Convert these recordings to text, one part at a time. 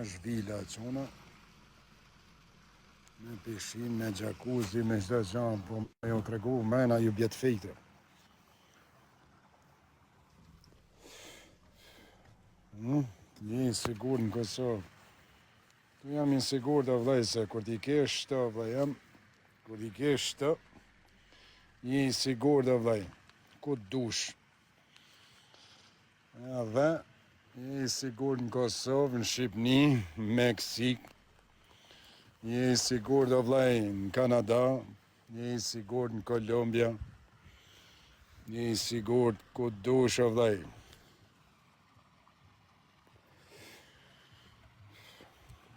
është vila qona. Me pishin, me jacuzzi, me çdo gjë, po me ju tregu mrena ju bjet fejtë. Një sigur në Kosovë. Tu jam i sigur të vllai se kur t'i kesh të vllai jam, kur t'i kesh të, një i sigur të vllai, ku t'dush. Edhe, një i sigur në Kosovë, në Shqipni, Meksik, një i sigur të vllai në Kanada, një i sigur në Kolombia, një i sigur ku t'dush o vllai.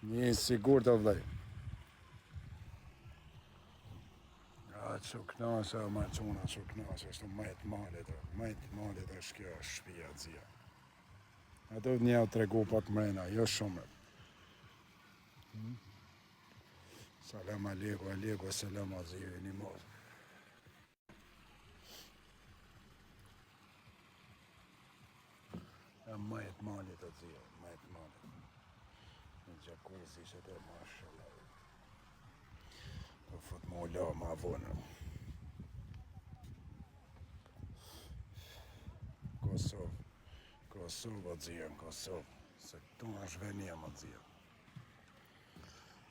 Një sigur të vllai. Që knasa ma quna, që knasa, është majtë malet është kjo shpia zia. Ato një të tregu pak mrena, jo shumë. Salam aleikum, salam azio, një mos. Majtë malet të zia, majtë malet. Në jacuzzi që të mashallah. Po fut më ula ma vonë. Kosovë o dzia, Kosovë. Se këtu është venia më dzia.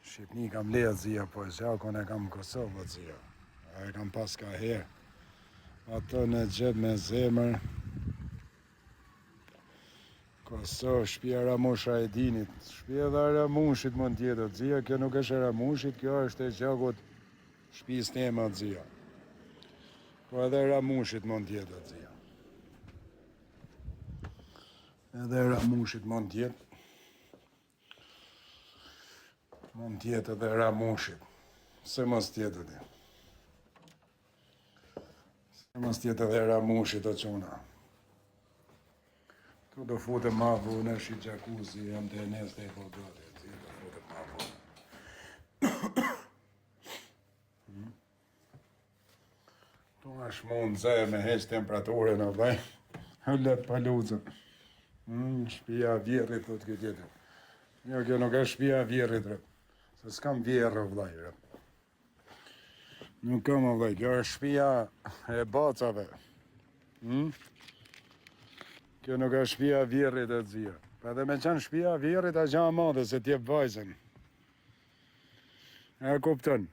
Shqipni kam le dzia, po e gjakon e kam Kosovë o dzia. E kam pas ka herë. Ato në gjep me zemër. Kosovë, shpia Ramusha e dinit. Shpia dhe Ramushit mund tjetë o dzia. Kjo nuk është Ramushit, kjo është e gjakot shpis tema o dzia. Po edhe Ramushit mund tjetë o dzia. Edhe Ramushit mund tjetë. Mund tjetë edhe Ramushit. Se mos tjetë edhe. Se mos tjetë edhe Ramushit o quna. Tu do fute ma vune, shi jacuzzi, jam të enes të e fogate. Tu do fute ma vune. Tu është mund zë me heq temperaturën o vlej. Hëllet paluzën. Shpia vjerrit, thot këtë tjetër. Jo, kjo nuk është shpia vjerrit, rëp. Se s'kam vjerë, vllai, rëp. Nuk kam, vllai, kjo është shpia e bacave. Kjo nuk është shpia vjerrit e dzia. Pa edhe me qenë shpia vjerrit a gja madhe se t'jep vajzën. E kuptën.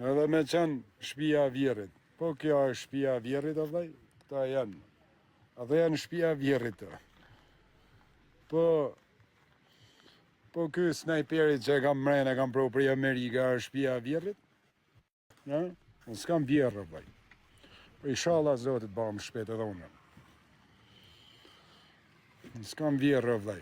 Edhe me qenë shpia vjerrit. Po kjo është shpia vjerrit, o vllai, këta janë. Edhe janë shpia vjerrit të. Po ky snajperit që kam mrejnë, kam pro për Amerika, është shpia vjerrit? Ja? Unë s'kam vjerë, o vllai. Po inshallah zotit bam shpet edhe unë. Unë s'kam vjerë, o vllai.